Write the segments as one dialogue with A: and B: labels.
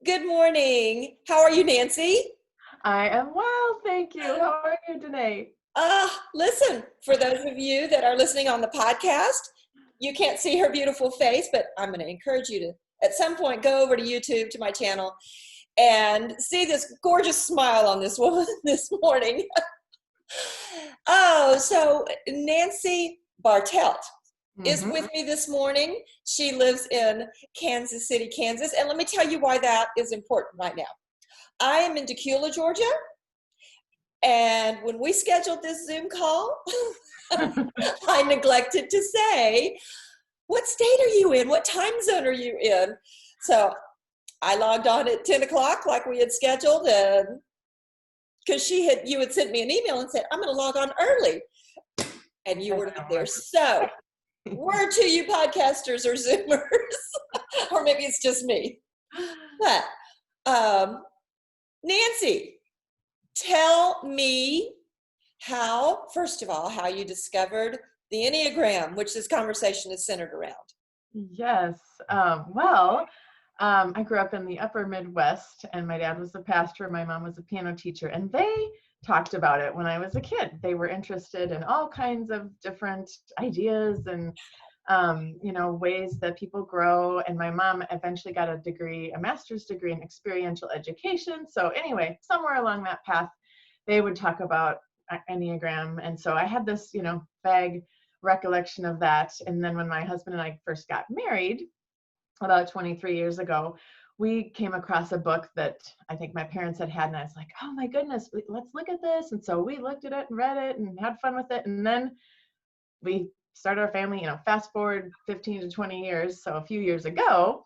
A: Good morning. How are you, Nancy?
B: I am well, thank you. How are you today?
A: Listen, for those of you that are listening on the podcast, you can't see her beautiful face, but I'm going to encourage you to, at some point, go over to YouTube to my channel and see this gorgeous smile on this woman this morning. So Nancy Bartelt is
B: hmm
A: with me this morning. She lives in Kansas City, Kansas. And let me tell you why that is important right now. I am in Tequila, Georgia. And when we scheduled this Zoom call, I neglected to say, what state are you in? What time zone are you in? So I logged on at 10 o'clock like we had scheduled, and because you had sent me an email and said, I'm going to log on early. And you were not there. So word to you podcasters or Zoomers, or maybe it's just me. But Nancy, tell me first of all, how you discovered the Enneagram, which this conversation is centered around.
B: Yes. I grew up in the upper Midwest, and my dad was a pastor, my mom was a piano teacher, and they talked about it when I was a kid. They were interested in all kinds of different ideas and ways that people grow. And my mom eventually got a master's degree in experiential education. So anyway, somewhere along that path, they would talk about Enneagram. And so I had this, vague recollection of that. And then when my husband and I first got married about 23 years ago, we came across a book that I think my parents had, and I was like, oh my goodness, let's look at this. And so we looked at it and read it and had fun with it. And then we started our family, fast forward 15 to 20 years. So a few years ago,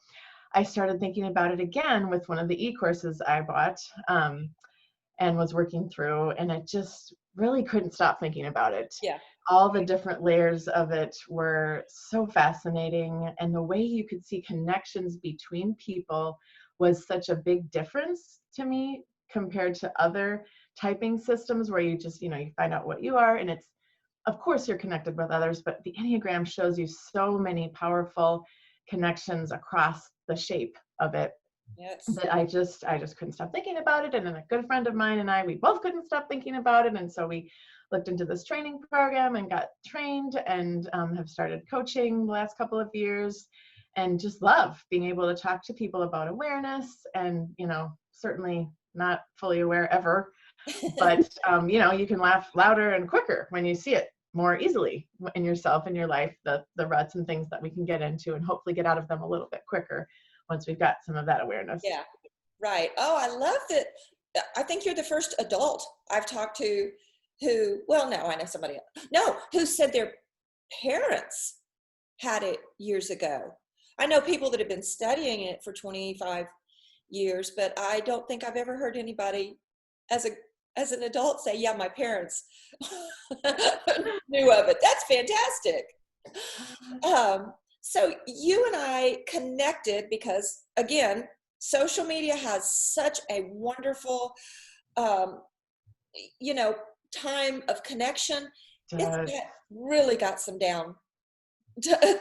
B: I started thinking about it again with one of the e-courses I bought and was working through. And I just really couldn't stop thinking about it.
A: Yeah.
B: All the different layers of it were so fascinating. And the way you could see connections between people was such a big difference to me compared to other typing systems where you just, you find out what you are, and it's, of course, you're connected with others, but the Enneagram shows you so many powerful connections across the shape of it.
A: Yes.
B: That I just couldn't stop thinking about it. And then a good friend of mine and we both couldn't stop thinking about it. And so we looked into this training program and got trained and have started coaching the last couple of years, and just love being able to talk to people about awareness and, certainly not fully aware ever, but, you can laugh louder and quicker when you see it more easily in yourself and your life, the ruts and things that we can get into, and hopefully get out of them a little bit quicker once we've got some of that awareness.
A: Yeah, right. Oh, I love that. I think you're the first adult I've talked to I know somebody else. No, who said their parents had it years ago. I know people that have been studying it for 25 years, but I don't think I've ever heard anybody as an adult say, yeah, my parents knew of it. That's fantastic. So you and I connected because, again, social media has such a wonderful, time of connection. It's really got some down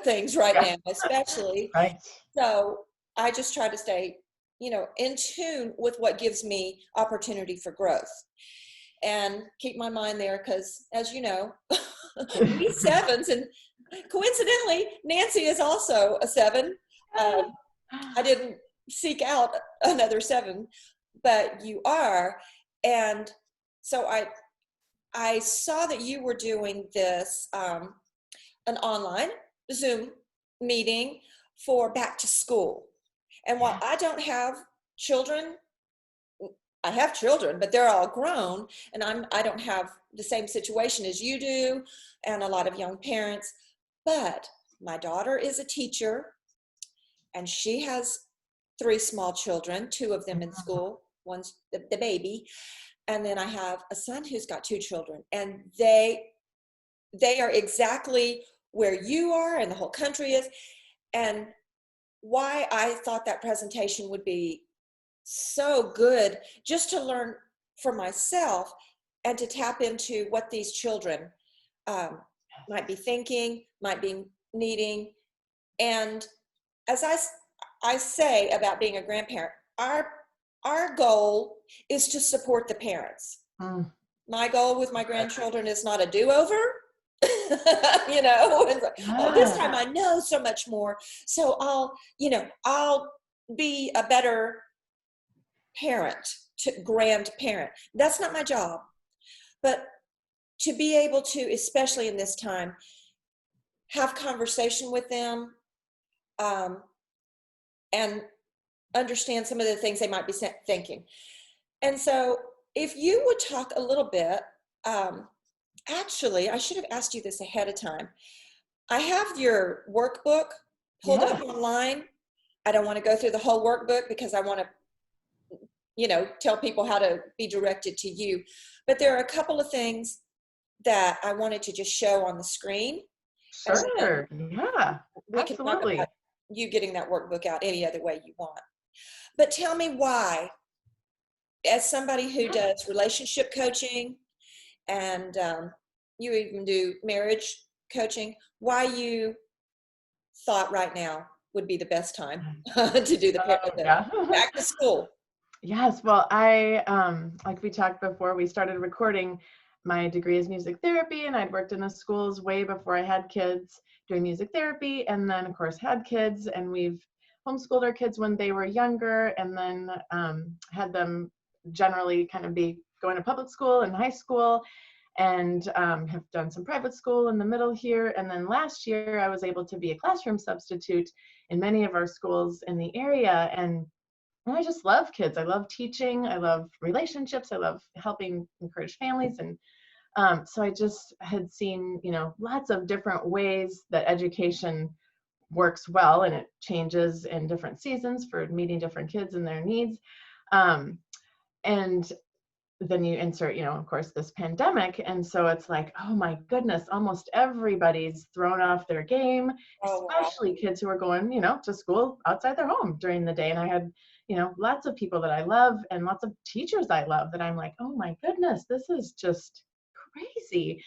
A: things right now, especially.
B: Right.
A: So I just try to stay, in tune with what gives me opportunity for growth and keep my mind there because, as you know, we sevens, and coincidentally, Nancy is also a 7. I didn't seek out another 7, but you are. And so I saw that you were doing this, an online Zoom meeting for back to school. And while I don't have children, I have children, but they're all grown, and I don't have the same situation as you do and a lot of young parents. But my daughter is a teacher, and she has 3 small children, 2 of them in school, one's the baby. And then I have a son who's got 2 children, and they are exactly where you are and the whole country is. And why I thought that presentation would be so good, just to learn for myself and to tap into what these children might be thinking, might be needing. And as I say about being a grandparent, our goal is to support the parents.
B: Mm.
A: My goal with my grandchildren is not a do-over. You know, oh, this time I know so much more, so I'll be a better parent, to grandparent. That's not my job. But to be able to, especially in this time, have conversation with them, and understand some of the things they might be thinking. And so if you would talk a little bit, actually, I should have asked you this ahead of time. I have your workbook pulled up online. I don't want to go through the whole workbook because I want to, tell people how to be directed to you. But there are a couple of things that I wanted to just show on the screen.
B: Sure. Yeah,
A: We can talk
B: absolutely.
A: about you getting that workbook out any other way you want. But tell me why, as somebody who does relationship coaching and you even do marriage coaching, why you thought right now would be the best time to do the back to school.
B: Yes, well, like we talked before, we started recording. My degree is music therapy, and I'd worked in the schools way before I had kids doing music therapy, and then of course had kids, and we've homeschooled our kids when they were younger, and then had them generally kind of be going to public school and high school, and have done some private school in the middle here. And then last year I was able to be a classroom substitute in many of our schools in the area, and I just love kids. I love teaching. I love relationships. I love helping encourage families. And so I just had seen, lots of different ways that education works well, and it changes in different seasons for meeting different kids and their needs. And then you insert, of course, this pandemic. And so it's like, oh my goodness, almost everybody's thrown off their game, especially kids who are going, to school outside their home during the day. And I had, lots of people that I love and lots of teachers I love that I'm like, oh my goodness, this is just crazy.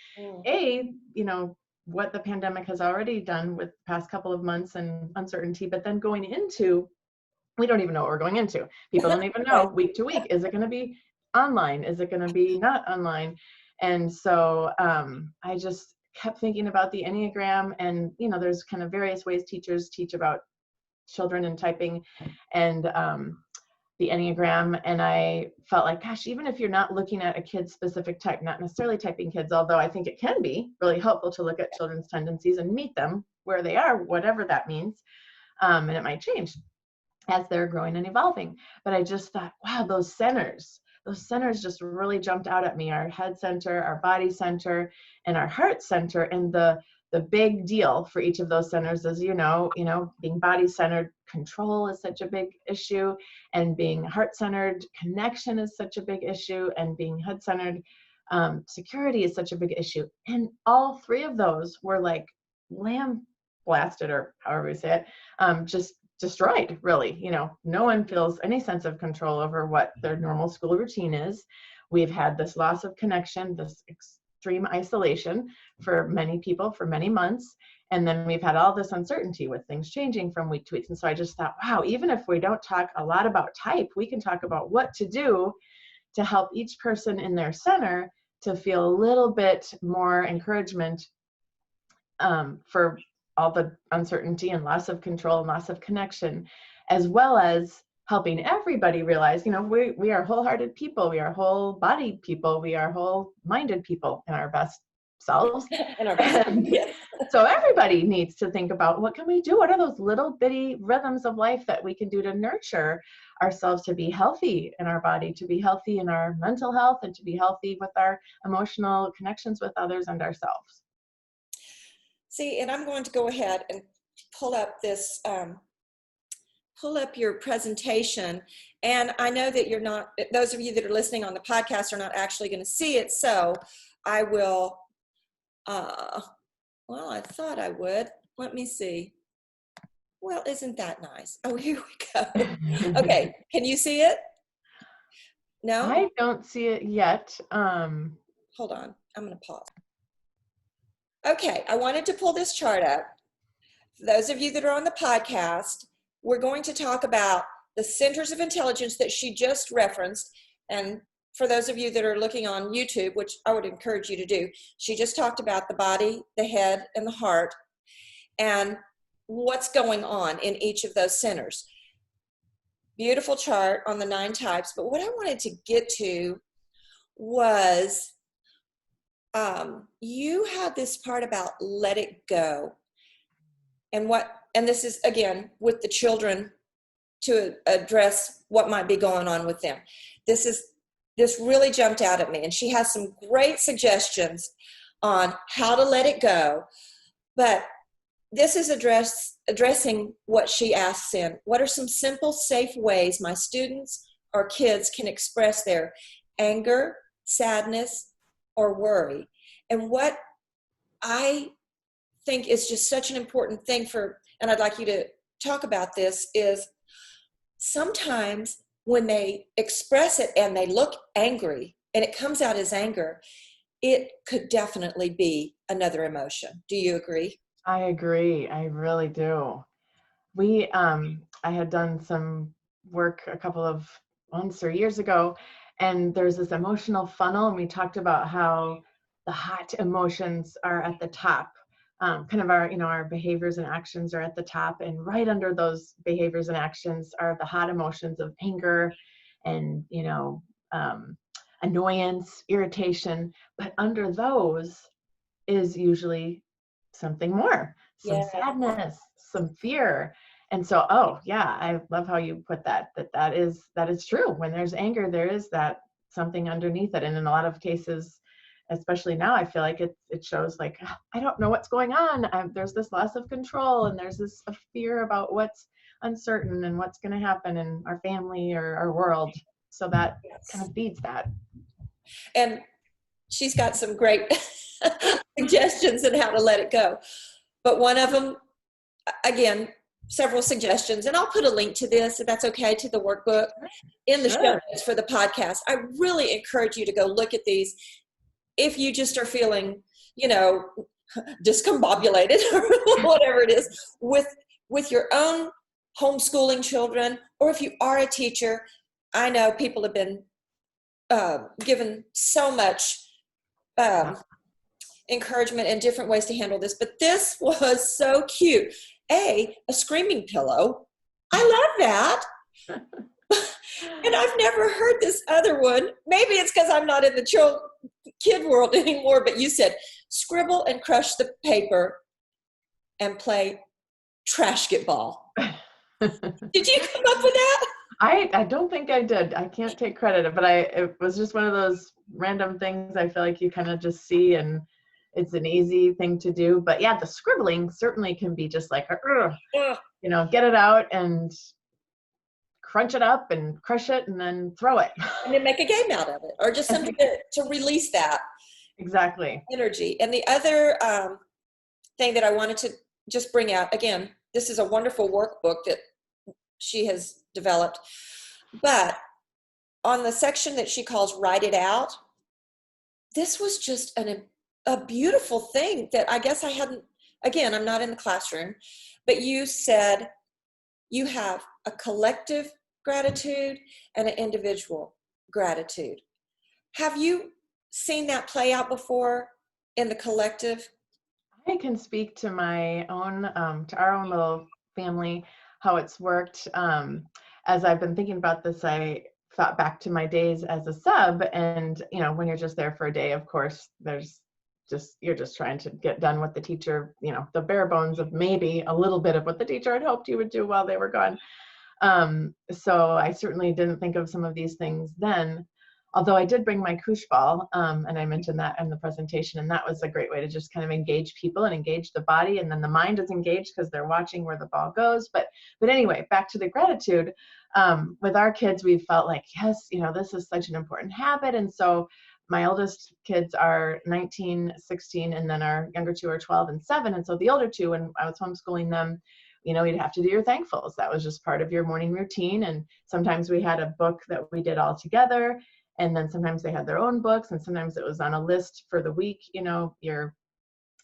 B: What the pandemic has already done with the past couple of months and uncertainty, but then going into, we don't even know what we're going into. People don't even know week to week. Is it going to be online? Is it going to be not online? And so I just kept thinking about the Enneagram, and there's kind of various ways teachers teach about children and typing and the Enneagram. And I felt like, gosh, even if you're not looking at a kid's specific type, not necessarily typing kids, although I think it can be really helpful to look at children's tendencies and meet them where they are, whatever that means. And it might change as they're growing and evolving. But I just thought, wow, those centers just really jumped out at me. Our head center, our body center, and our heart center. And the big deal for each of those centers is, being body centered, control is such a big issue, and being heart centered, connection is such a big issue, and being head centered, security is such a big issue. And all three of those were like lamb blasted, or however you say it, just destroyed, really. No one feels any sense of control over what their normal school routine is. We've had this loss of connection, this extreme isolation for many people for many months. And then we've had all this uncertainty with things changing from week to week. And so I just thought, wow, even if we don't talk a lot about type, we can talk about what to do to help each person in their center to feel a little bit more encouragement for all the uncertainty and loss of control and loss of connection, as well as helping everybody realize, we are wholehearted people, we are whole-bodied people, we are whole-minded people in our best selves. So everybody needs to think about, what can we do? What are those little bitty rhythms of life that we can do to nurture ourselves to be healthy in our body, to be healthy in our mental health, and to be healthy with our emotional connections with others and ourselves?
A: See, and I'm going to go ahead and pull up your presentation. And I know that you're not, those of you that are listening on the podcast are not actually going to see it. So I will, well, I thought I would. Let me see. Well, isn't that nice? Oh, here we go. Okay. Can you see it? No?
B: I don't see it yet.
A: Hold on. I'm going to pause. Okay, I wanted to pull this chart up. For those of you that are on the podcast, we're going to talk about the centers of intelligence that she just referenced. And for those of you that are looking on YouTube, which I would encourage you to do, she just talked about the body, the head, and the heart, and what's going on in each of those centers. Beautiful chart on the 9 types. But what I wanted to get to was you had this part about let it go. And this is, again, with the children to address what might be going on with them. This really jumped out at me. And she has some great suggestions on how to let it go. But this is addressing what she asks in. What are some simple, safe ways my students or kids can express their anger, sadness, or worry? And what I think is just such an important thing and I'd like you to talk about this, is sometimes when they express it and they look angry and it comes out as anger, it could definitely be another emotion. Do you agree?
B: I agree. I really do. I had done some work a couple of months or years ago, and there's this emotional funnel, and we talked about how the hot emotions are at the top. Kind of our behaviors and actions are at the top, and right under those behaviors and actions are the hot emotions of anger and, annoyance, irritation. But under those is usually something more, some sadness, some fear. And so, I love how you put that is true. When there's anger, there is that something underneath it. And in a lot of cases, especially now, I feel like it shows like, I don't know what's going on. There's this loss of control, and there's this fear about what's uncertain and what's going to happen in our family or our world. So that kind of feeds that.
A: And she's got some great suggestions on how to let it go. But one of them, again, several suggestions, and I'll put a link to this, if that's okay, to the workbook in the show notes for the podcast. I really encourage you to go look at these if you just are feeling, discombobulated or whatever it is with your own homeschooling children, or if you are a teacher. I know people have been given so much encouragement and different ways to handle this, but this was so cute. A screaming pillow. I love that. And I've never heard this other one. Maybe it's because I'm not in the kid world anymore, but you said scribble and crush the paper and play trashketball. Did you come up with that?
B: I don't think I did. I can't take credit, but it was just one of those random things I feel like you kind of just see, and it's an easy thing to do. But yeah, the scribbling certainly can be just like, get it out and crunch it up and crush it and then throw it.
A: And then make a game out of it, or just something to release that energy. And the other thing that I wanted to just bring out, again, this is a wonderful workbook that she has developed, but on the section that she calls Write It Out, this was just a beautiful thing that I guess I hadn't, again, I'm not in the classroom, but you said you have a collective gratitude and an individual gratitude. Have you seen that play out before in the collective?
B: I can speak to my own, to our own little family, how it's worked. As I've been thinking about this, I thought back to my days as a sub, and when you're just there for a day, of course, you're just trying to get done what the teacher, the bare bones of maybe a little bit of what the teacher had hoped you would do while they were gone. So I certainly didn't think of some of these things then, although I did bring my koosh ball, and I mentioned that in the presentation, and that was a great way to just kind of engage people and engage the body, and then the mind is engaged because they're watching where the ball goes. But anyway, back to the gratitude. With our kids, we felt like, yes, this is such an important habit. And so my oldest kids are 19, 16, and then our younger two are 12 and 7. And so the older two, when I was homeschooling them, you'd have to do your thankfuls. That was just part of your morning routine. And sometimes we had a book that we did all together. And then sometimes they had their own books, and sometimes it was on a list for the week, your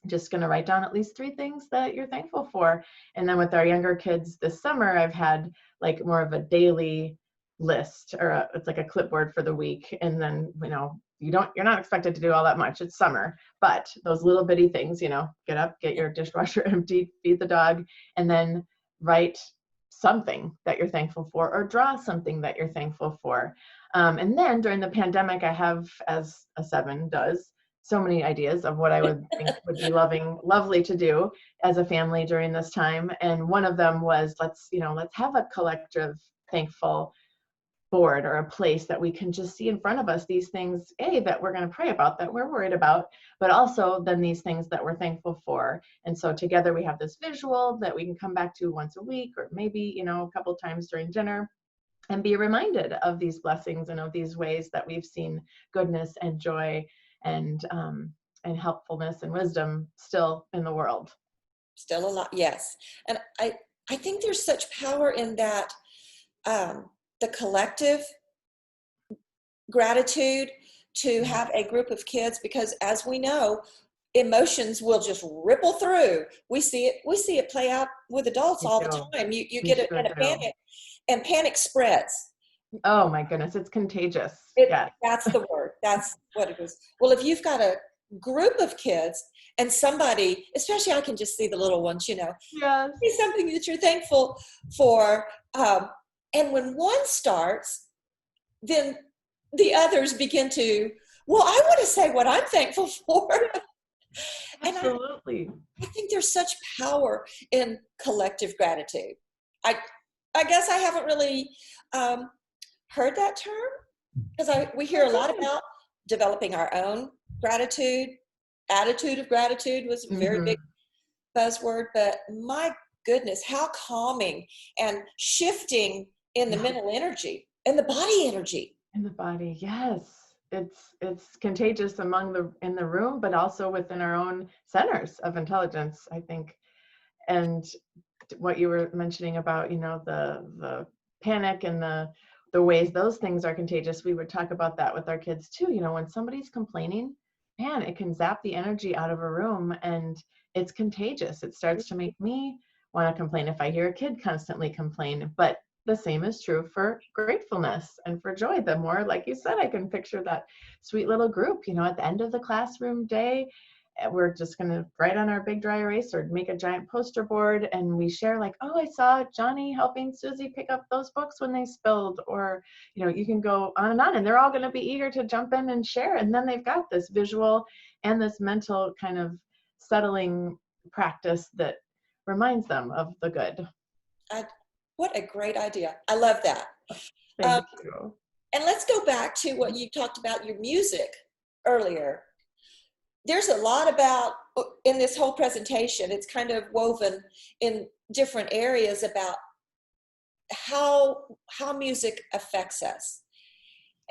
B: just going to write down at least 3 things that you're thankful for. And then with our younger kids this summer, I've had like more of a daily list, or it's like a clipboard for the week. And then, you're not expected to do all that much. It's summer, but those little bitty things, get up, get your dishwasher emptied, feed the dog, and then write something that you're thankful for, or draw something that you're thankful for. And then during the pandemic, I have, as a 7 does, so many ideas of what I would think would be lovely to do as a family during this time. And one of them was, let's have a collective thankful board, or a place that we can just see in front of us these things, that we're going to pray about, that we're worried about, but also then these things that we're thankful for. And so together we have this visual that we can come back to once a week, or maybe, a couple times during dinner, and be reminded of these blessings and of these ways that we've seen goodness and joy and helpfulness and wisdom still in the world.
A: Still a lot, yes. And I think there's such power in that, the collective gratitude, to have a group of kids, because as we know, emotions will just ripple through. We see it play out with adults all the time. You get it in a panic, and panic spreads.
B: Oh my goodness, it's contagious.
A: Yeah. That's the word. That's what it is. Well, if you've got a group of kids and somebody, especially I can just see the little ones,
B: Yes.
A: see something that you're thankful for. And when one starts, then the others begin to, well, I want to say what I'm thankful for.
B: Absolutely.
A: And I think there's such power in collective gratitude. I guess I haven't really heard that term, because we hear a lot about developing our own gratitude. Attitude of gratitude was a very big buzzword, but my goodness, how calming and shifting in the mental energy and the body energy.
B: In the body, yes. It's contagious in the room, but also within our own centers of intelligence, I think. And what you were mentioning about, the panic and the ways those things are contagious, we would talk about that with our kids too. When somebody's complaining, man, it can zap the energy out of a room, and it's contagious. It starts to make me want to complain if I hear a kid constantly complain. But the same is true for gratefulness and for joy. The more, like you said, I can picture that sweet little group, at the end of the classroom day, we're just going to write on our big dry erase or make a giant poster board, and we share like, oh, I saw Johnny helping Susie pick up those books when they spilled, or, you can go on, and they're all going to be eager to jump in and share. And then they've got this visual and this mental kind of settling practice that reminds them of the good.
A: What a great idea. I love that.
B: Thank you.
A: And let's go back to what you talked about, your music earlier. There's a lot about, in this whole presentation, it's kind of woven in different areas about how music affects us.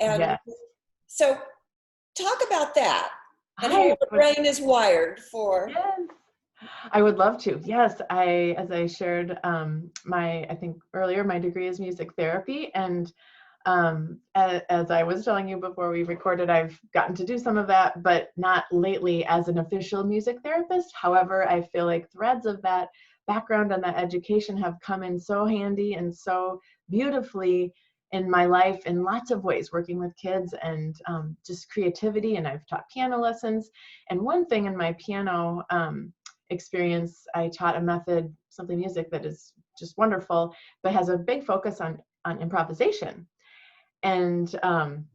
A: And so talk about that and how the brain is wired for.
B: Yes. I would love to. Yes, as I shared, I think earlier, my degree is music therapy, and as I was telling you before we recorded, I've gotten to do some of that, but not lately as an official music therapist. However, I feel like threads of that background and that education have come in so handy and so beautifully in my life in lots of ways, working with kids and just creativity. And I've taught piano lessons. And one thing in my piano experience, I taught a method, Something Music, that is just wonderful, but has a big focus on improvisation. And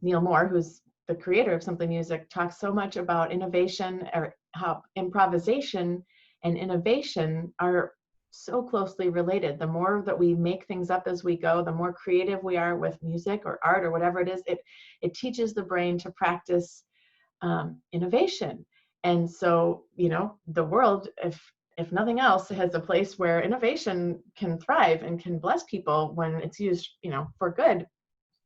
B: Neil Moore, who's the creator of Something Music, talks so much about innovation, or how improvisation and innovation are so closely related. The more that we make things up as we go, the more creative we are with music or art or whatever it is, it teaches the brain to practice innovation. And so, the world, if nothing else, has a place where innovation can thrive and can bless people when it's used, for good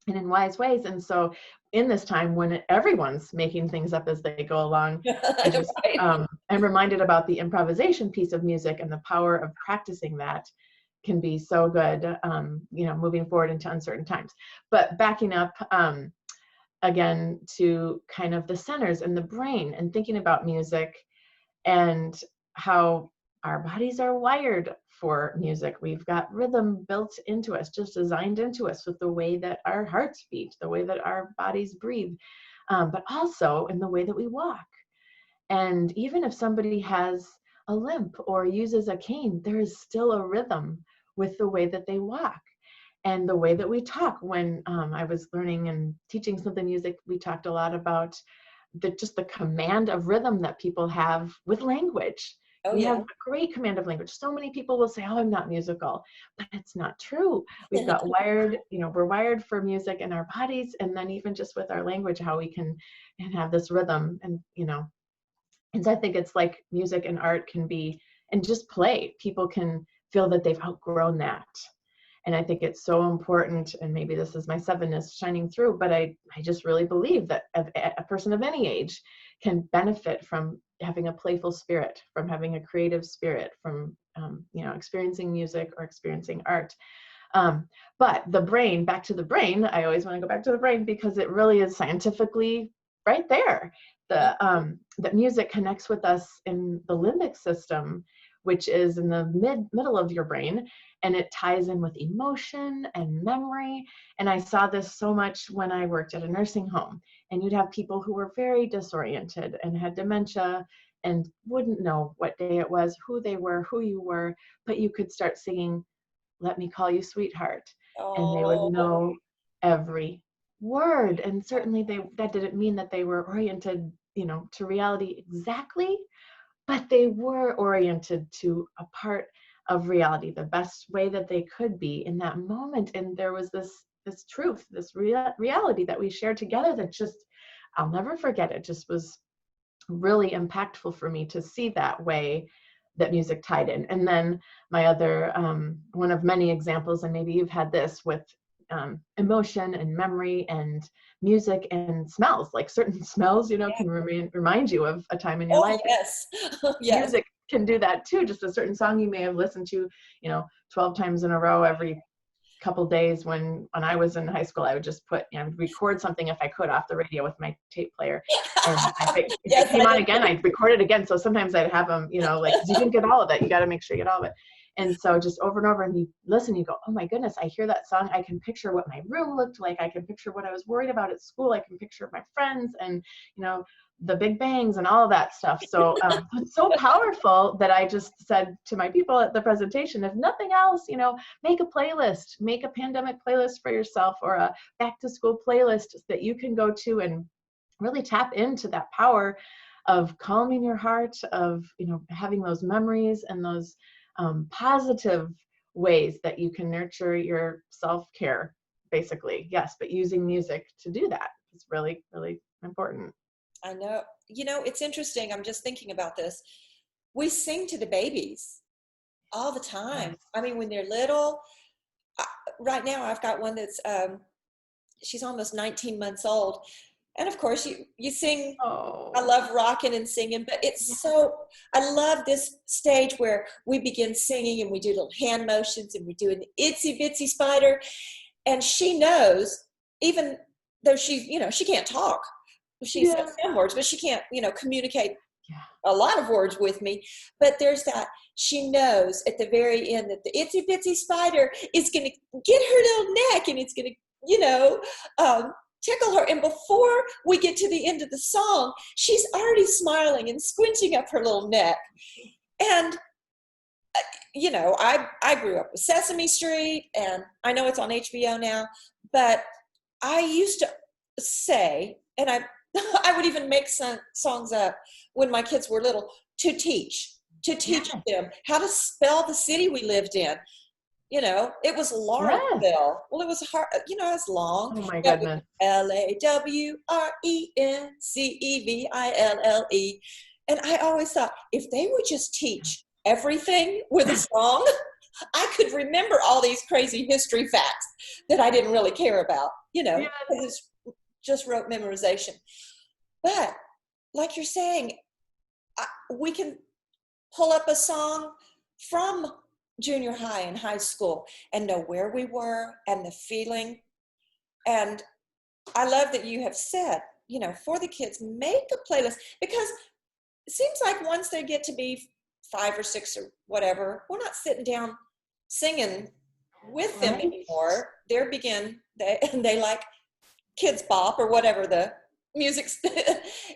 B: and in wise ways. And so in this time when everyone's making things up as they go along, I just I'm reminded about the improvisation piece of music, and the power of practicing that can be so good, moving forward into uncertain times. But backing up again to kind of the centers in the brain and thinking about music, and how our bodies are wired for music. We've got rhythm built into us, just designed into us with the way that our hearts beat, the way that our bodies breathe, but also in the way that we walk. And even if somebody has a limp or uses a cane, there is still a rhythm with the way that they walk and the way that we talk. When I was learning and teaching something music, we talked a lot about just the command of rhythm that people have with language.
A: Oh,
B: We have
A: yeah.
B: a great command of language. So many people will say, oh, I'm not musical, but it's not true. We've got wired, we're wired for music in our bodies, and then even just with our language, how we can and have this rhythm. And so I think it's like music and art can be, and just play, people can feel that they've outgrown that. And I think it's so important, and maybe this is my sevenness shining through, but I just really believe that a person of any age can benefit from having a playful spirit, from having a creative spirit, from experiencing music or experiencing art. But the brain, back to the brain, I always want to go back to the brain because it really is scientifically right there. That music connects with us in the limbic system, which is in the middle of your brain, and it ties in with emotion and memory. And I saw this so much when I worked at a nursing home, and you'd have people who were very disoriented and had dementia and wouldn't know what day it was, who they were, who you were, but you could start singing "Let Me Call You Sweetheart," and they would
A: Oh,
B: know every word. And certainly that didn't mean that they were oriented, to reality exactly, but they were oriented to a part of reality the best way that they could be in that moment. And there was this truth, this reality that we shared together that just, I'll never forget. It just was really impactful for me to see that way that music tied in. And then my other, one of many examples, and maybe you've had this with emotion and memory and music and smells, like certain smells, can remind you of a time in your
A: oh,
B: life.
A: yes. Yes.
B: Music can do that too. Just a certain song you may have listened to, 12 times in a row every couple days. When I was in high school, I would just record something if I could off the radio with my tape player, and if it
A: Yes,
B: came
A: I
B: on
A: did.
B: again, I'd record it again. So sometimes I'd have them, like, 'cause you didn't get all of it, you got to make sure you get all of it. And so just over and over, and you listen, you go, oh my goodness, I hear that song, I can picture what my room looked like, I can picture what I was worried about at school, I can picture my friends, and the big bangs and all of that stuff. So it's so powerful that I just said to my people at the presentation, if nothing else, make a playlist, make a pandemic playlist for yourself, or a back to school playlist that you can go to and really tap into that power of calming your heart, of having those memories and those positive ways that you can nurture your self-care, basically. Yes, but using music to do that is really, really important.
A: I know. It's interesting. I'm just thinking about this. We sing to the babies all the time.
B: Yes.
A: I mean, when they're little. I, right now, I've got one that's she's almost 19 months old, and of course, you sing. I
B: Oh,
A: love rocking and singing, but
B: yeah.
A: I love this stage where we begin singing and we do little hand motions and we do an itsy bitsy spider, and she knows, even though she can't talk. She says
B: Yeah.
A: some words, but she can't, communicate
B: Yeah.
A: a lot of words with me. But there's that, she knows at the very end that the itsy bitsy spider is going to get her little neck, and it's going to, tickle her. And before we get to the end of the song, she's already smiling and squinching up her little neck. And, I grew up with Sesame Street, and I know it's on HBO now, but I used to say, and I I would even make some songs up when my kids were little to teach
B: Yes.
A: them how to spell the city we lived in. It was
B: Yes.
A: Lawrenceville. Well, it was hard, it's long.
B: Oh my
A: W
B: goodness.
A: LAWRENCEVILLE. And I always thought, if they would just teach everything with a song, I could remember all these crazy history facts that I didn't really care about,
B: Yes.
A: because it's just rote memorization. But like you're saying, we can pull up a song from junior high and high school and know where we were and the feeling. And I love that you have said, for the kids, make a playlist, because it seems like once they get to be 5 or 6 or whatever, we're not sitting down singing with them
B: Right.
A: anymore. They like Kids Bop or whatever the music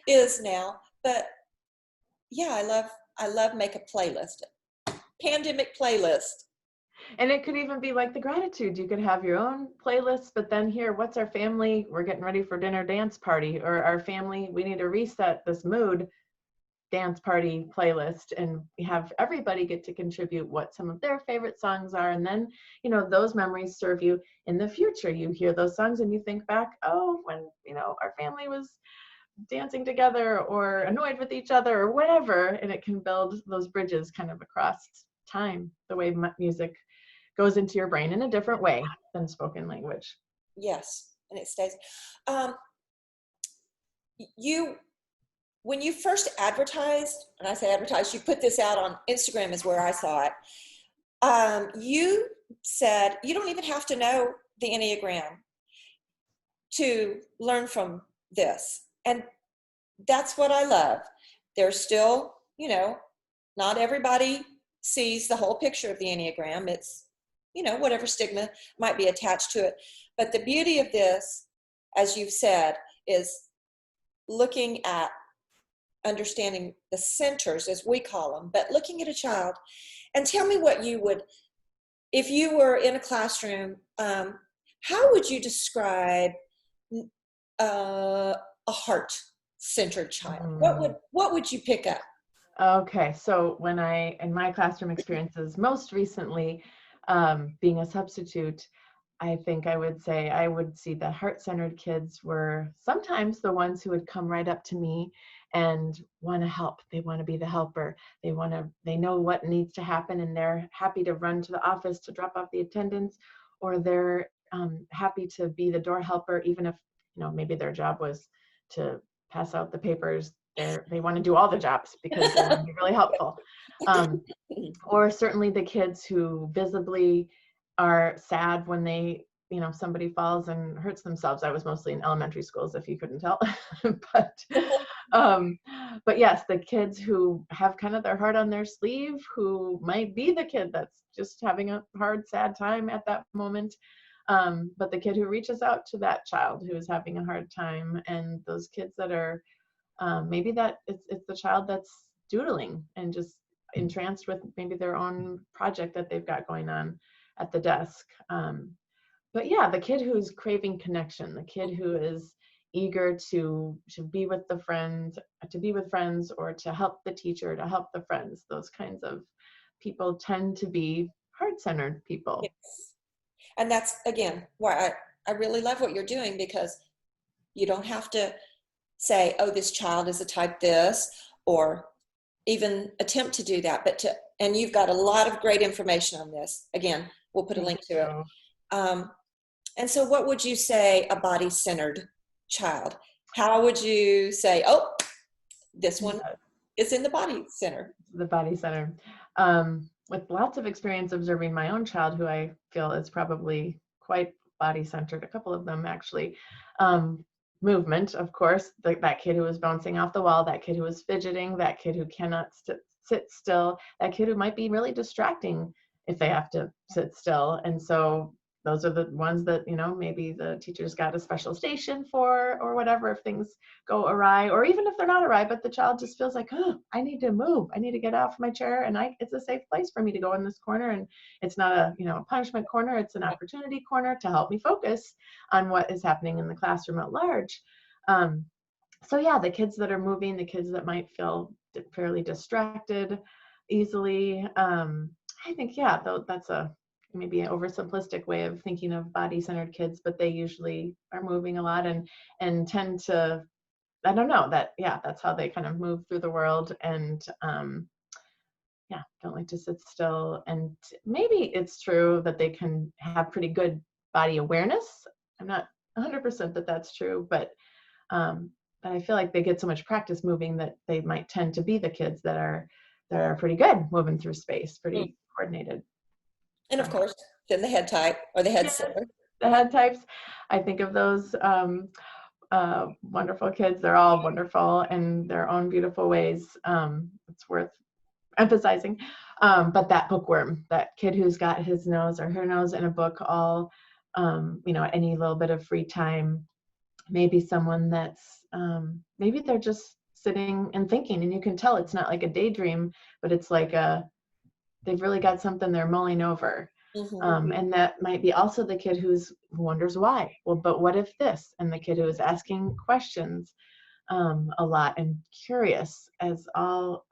A: is now. But yeah, I love make a playlist, pandemic playlist.
B: And it could even be like the gratitude. You could have your own playlist, but then here, what's our family? We're getting ready for dinner dance party, or our family, we need to reset this mood dance party playlist, and we have everybody get to contribute what some of their favorite songs are. And then, you know, those memories serve you in the future. You hear those songs and you think back, oh, when, you know, our family was dancing together or annoyed with each other or whatever, and it can build those bridges kind of across time, the way music goes into your brain in a different way than spoken language.
A: Yes, and it stays. Um, when you first advertised, and I say advertised, you put this out on Instagram is where I saw it. You said you don't even have to know the Enneagram to learn from this. And that's what I love. There's still, you know, not everybody sees the whole picture of the Enneagram. It's, you know, whatever stigma might be attached to it. But the beauty of this, as you've said, is looking at understanding the centers, as we call them, but looking at a child. And tell me what you would, if you were in a classroom, how would you describe a heart-centered child? What would you pick up?
B: Okay, so when in my classroom experiences, most recently, being a substitute, I think I would say I would see the heart-centered kids were sometimes the ones who would come right up to me and want to help. They want to be the helper. They know what needs to happen, and they're happy to run to the office to drop off the attendance, or they're happy to be the door helper, even if, you know, maybe their job was to pass out the papers. They want to do all the jobs because they want to be really helpful. Or certainly the kids who visibly are sad when they, you know, somebody falls and hurts themselves. I was mostly in elementary schools, if you couldn't tell. But yes, the kids who have kind of their heart on their sleeve, who might be the kid that's just having a hard, sad time at that moment. But the kid who reaches out to that child who is having a hard time, and those kids that are maybe that it's the child that's doodling and just entranced with maybe their own project that they've got going on at the desk. But yeah, the kid who's craving connection, the kid who is eager to be with the friends, to be with friends, or to help the teacher, to help the friends. Those kinds of people tend to be heart-centered people.
A: Yes. And that's, again, why I really love what you're doing, because you don't have to say, oh, this child is a type this, or even attempt to do that. And you've got a lot of great information on this. Again, we'll put a link to it. And so what would you say a body-centered child? How would you say, oh, this one is in the body center?
B: The body center. With lots of experience observing my own child, who I feel is probably quite body-centered, a couple of them actually. Movement, of course, that kid who was bouncing off the wall, that kid who was fidgeting, that kid who cannot sit still, that kid who might be really distracting if they have to sit still. And so those are the ones that, you know, maybe the teacher's got a special station for, or whatever, if things go awry, or even if they're not awry, but the child just feels like, oh, I need to move. I need to get off my chair, and it's a safe place for me to go in this corner. And it's not a, you know, a punishment corner. It's an opportunity corner to help me focus on what is happening in the classroom at large. So yeah, the kids that are moving, the kids that might feel fairly distracted easily. I think, yeah, that's maybe an oversimplistic way of thinking of body-centered kids, but they usually are moving a lot and tend to, I don't know, that's how they kind of move through the world, and don't like to sit still. And maybe it's true that they can have pretty good body awareness. I'm not 100% that that's true, but I feel like they get so much practice moving that they might tend to be the kids that are pretty good moving through space, pretty coordinated.
A: And of course, then the head type or the head center.
B: The head types, I think of those wonderful kids. They're all wonderful in their own beautiful ways. It's worth emphasizing. But that bookworm, that kid who's got his nose or her nose in a book all, any little bit of free time, maybe someone that's, maybe they're just sitting and thinking, and you can tell it's not like a daydream, but it's like they've really got something they're mulling over.
A: Mm-hmm.
B: And that might be also the kid who wonders why. Well, but what if this? And the kid who is asking questions a lot and curious as all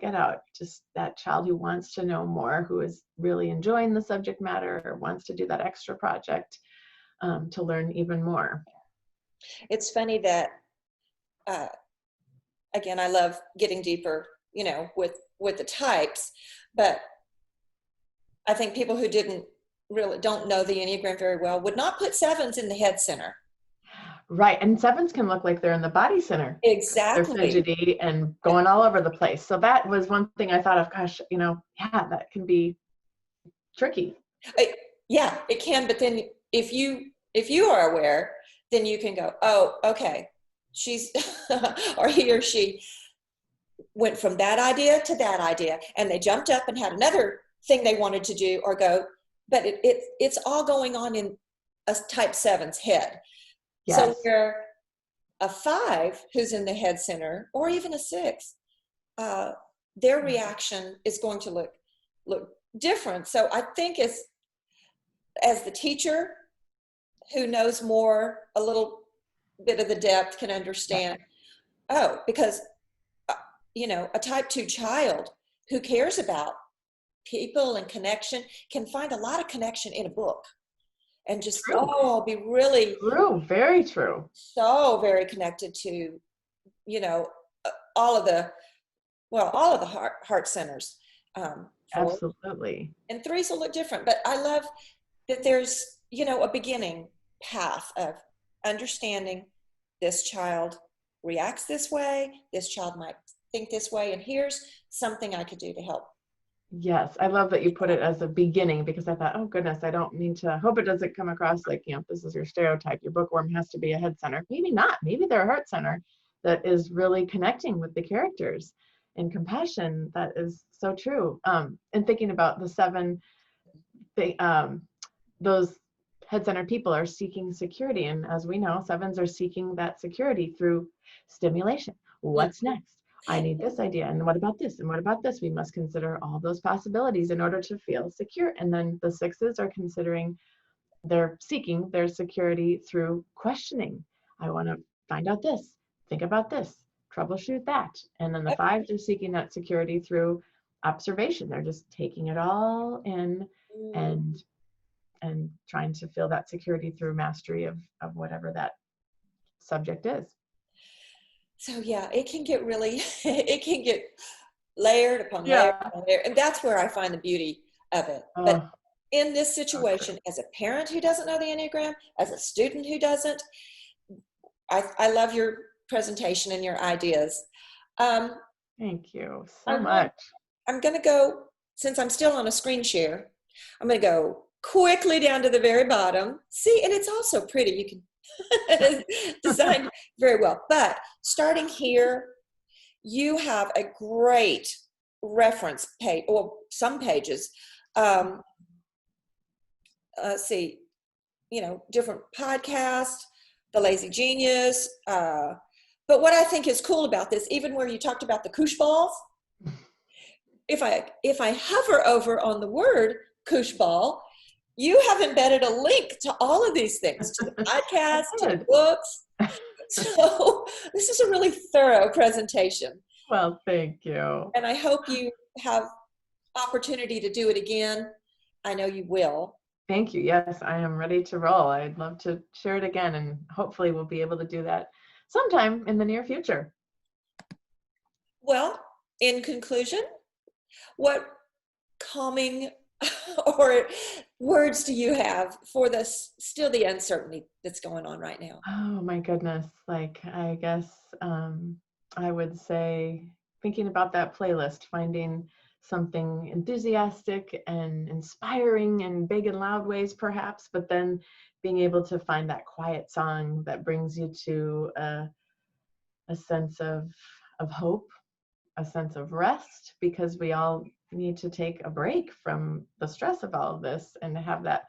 B: get out. Just that child who wants to know more, who is really enjoying the subject matter or wants to do that extra project to learn even more.
A: It's funny that, again, I love getting deeper, with the types, but I think people who don't know the Enneagram very well would not put sevens in the head center.
B: Right. And sevens can look like they're in the body center. They're
A: Exactly.
B: fidgety and going all over the place. So that was one thing I thought of, gosh, that can be tricky.
A: Yeah, it can. But then if you are aware, then you can go, oh, okay, she's or he or she went from that idea to that idea, and they jumped up and had another thing they wanted to do or go, but it's all going on in a type 7's head.
B: Yes.
A: So where a 5 who's in the head center, or even a 6, their reaction is going to look different. So I think as the teacher who knows more, a little bit of the depth, can understand, because a type 2 child who cares about people and connection can find a lot of connection in a book, and just I'll be really
B: true, very true,
A: so very connected to all of the heart centers.
B: Absolutely.
A: And 3s will look different, but I love that there's a beginning path of understanding this child reacts this way, this child might think this way, and here's something I could do to help.
B: Yes, I love that you put it as a beginning, because I thought, oh goodness, I don't mean to, hope it doesn't come across like, this is your stereotype, your bookworm has to be a head center. Maybe not. Maybe they're a heart center that is really connecting with the characters and compassion. That is so true. And thinking about the 7, those head center people are seeking security. And as we know, 7s are seeking that security through stimulation. What's next? I need this idea. And what about this? And what about this? We must consider all those possibilities in order to feel secure. And then the 6s are they're seeking their security through questioning. I want to find out this, think about this, troubleshoot that. And then the 5s are seeking that security through observation. They're just taking it all in and trying to feel that security through mastery of whatever that subject is.
A: So yeah, it can get layered upon layer upon layer. And that's where I find the beauty of it. But in this situation, as a parent who doesn't know the Enneagram, as a student who doesn't, I love your presentation and your ideas.
B: Thank you so much.
A: I'm going to go, since I'm still on a screen share, I'm going to go quickly down to the very bottom. See, and it's also pretty. You can designed very well. But starting here, you have a great reference page, or some pages. Let's see, different podcasts, The Lazy Genius. But what I think is cool about this, even where you talked about the koosh balls, if I hover over on the word koosh ball, you have embedded a link to all of these things, to the podcast, to the books. So this is a really thorough presentation.
B: Well, thank you.
A: And I hope you have opportunity to do it again. I know you will.
B: Thank you. Yes, I am ready to roll. I'd love to share it again, and hopefully we'll be able to do that sometime in the near future.
A: Well, in conclusion, what calming or words do you have for the uncertainty that's going on right now?
B: Oh my goodness. I guess I would say, thinking about that playlist, finding something enthusiastic and inspiring in big and loud ways perhaps, but then being able to find that quiet song that brings you to a sense of hope, a sense of rest, because we all need to take a break from the stress of all of this and to have that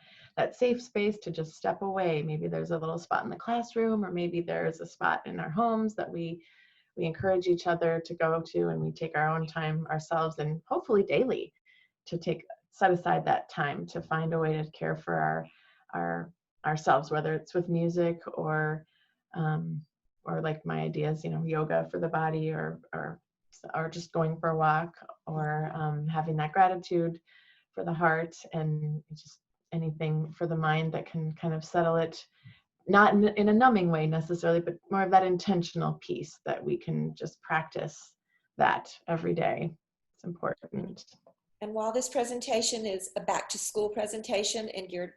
B: safe space to just step away. Maybe there's a little spot in the classroom, or maybe there's a spot in our homes that we encourage each other to go to, and we take our own time ourselves, and hopefully daily, to set aside that time to find a way to care for ourselves, whether it's with music or like my ideas, yoga for the body, or just going for a walk, or having that gratitude for the heart, and just anything for the mind that can kind of settle it, not in a numbing way necessarily, but more of that intentional piece that we can just practice that every day. It's important.
A: And while this presentation is a back to school presentation and geared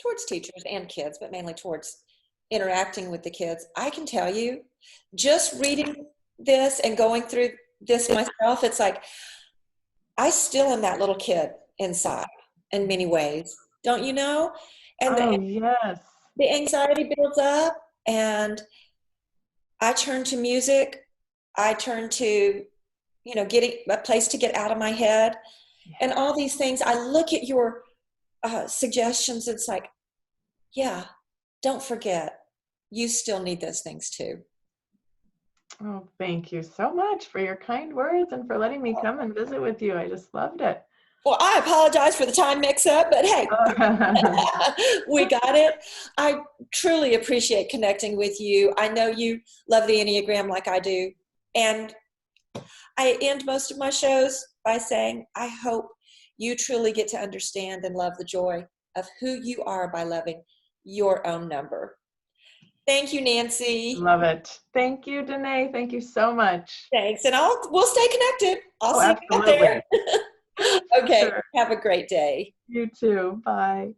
A: towards teachers and kids, but mainly towards interacting with the kids, I can tell you, just reading this and going through this myself, it's like I still am that little kid inside in many ways, don't you know? And
B: yes,
A: the anxiety builds up, and I turn to music. I turn to, getting a place to get out of my head, and all these things. I look at your suggestions. It's like, yeah, don't forget, you still need those things too.
B: Oh, thank you so much for your kind words and for letting me come and visit with you. I just loved it.
A: Well, I apologize for the time mix-up, but hey, we got it. I truly appreciate connecting with you. I know you love the Enneagram like I do. And I end most of my shows by saying, I hope you truly get to understand and love the joy of who you are by loving your own number. Thank you, Nancy.
B: Love it. Thank you, Danae. Thank you so much.
A: Thanks. And we'll stay connected. I'll see
B: absolutely.
A: you out there. Okay.
B: Sure.
A: Have a great day.
B: You too. Bye.